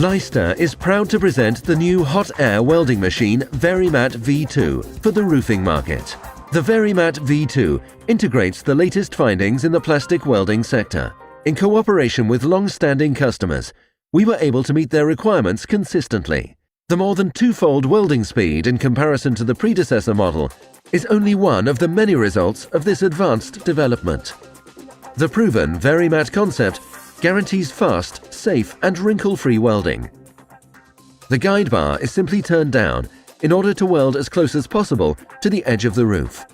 Leicester is proud to present the new hot air welding machine Verimat V2 for the roofing market. The Verimat V2 integrates the latest findings in the plastic welding sector. In cooperation with long-standing customers, we were able to meet their requirements consistently. The more than twofold welding speed in comparison to the predecessor model is only one of the many results of this advanced development. The proven Verimat concept guarantees fast, safe and wrinkle-free welding. The guide bar is simply turned down in order to weld as close as possible to the edge of the roof.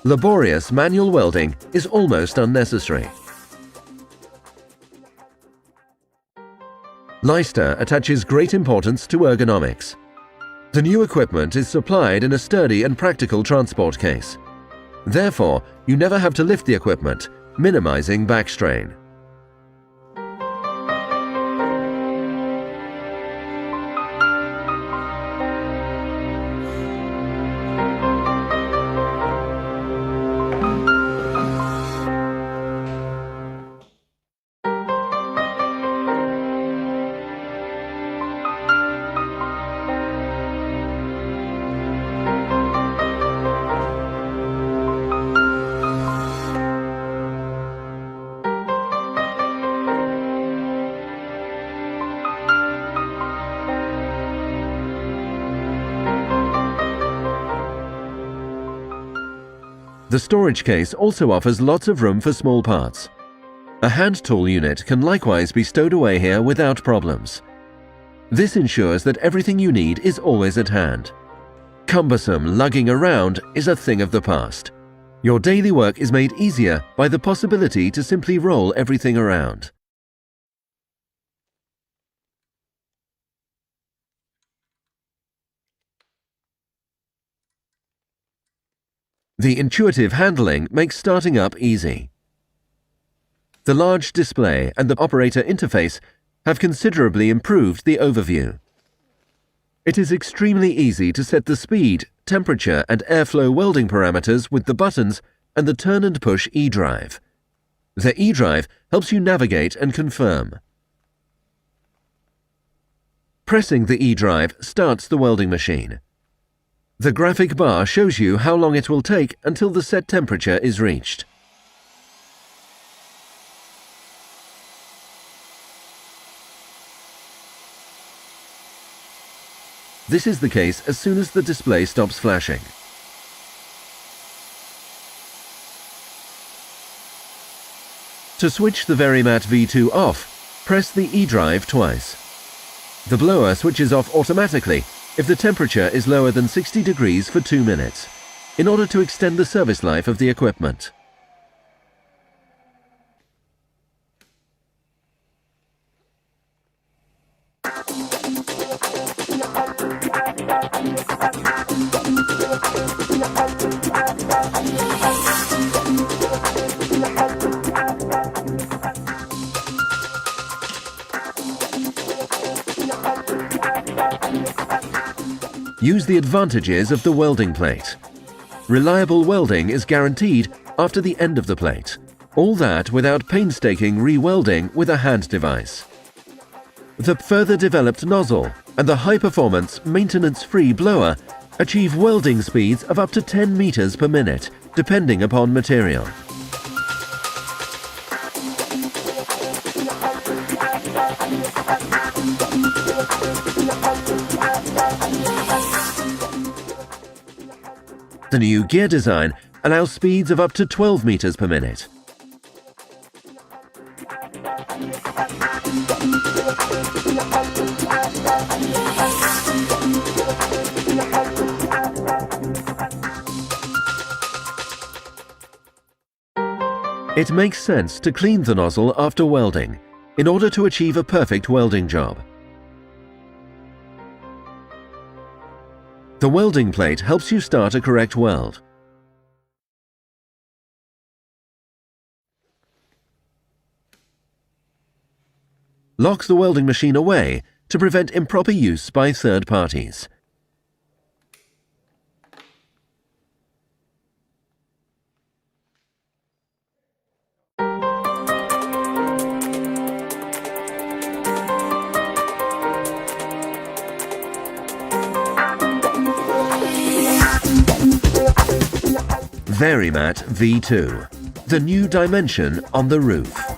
Laborious manual welding is almost unnecessary. Leicester attaches great importance to ergonomics. The new equipment is supplied in a sturdy and practical transport case. Therefore, you never have to lift the equipment, minimizing back strain. The storage case also offers lots of room for small parts. A hand tool unit can likewise be stowed away here without problems. This ensures that everything you need is always at hand. Cumbersome lugging around is a thing of the past. Your daily work is made easier by the possibility to simply roll everything around. The intuitive handling makes starting up easy. The large display and the operator interface have considerably improved the overview. It is extremely easy to set the speed, temperature and airflow welding parameters with the buttons and the turn and push E-drive. The E-drive helps you navigate and confirm. Pressing the E-drive starts the welding machine. The graphic bar shows you how long it will take until the set temperature is reached. This is the case as soon as the display stops flashing. To switch the Verimat V2 off, press the E-drive twice. The blower switches off automatically if the temperature is lower than 60 degrees for 2 minutes, in order to extend the service life of the equipment. Use the advantages of the welding plate. Reliable welding is guaranteed after the end of the plate. All that without painstaking re-welding with a hand device. The further developed nozzle and the high-performance, maintenance-free blower achieve welding speeds of up to 10 meters per minute, depending upon material. The new gear design allows speeds of up to 12 meters per minute. It makes sense to clean the nozzle after welding in order to achieve a perfect welding job. The welding plate helps you start a correct weld. Lock the welding machine away to prevent improper use by third parties. Verimat V2, the new dimension on the roof.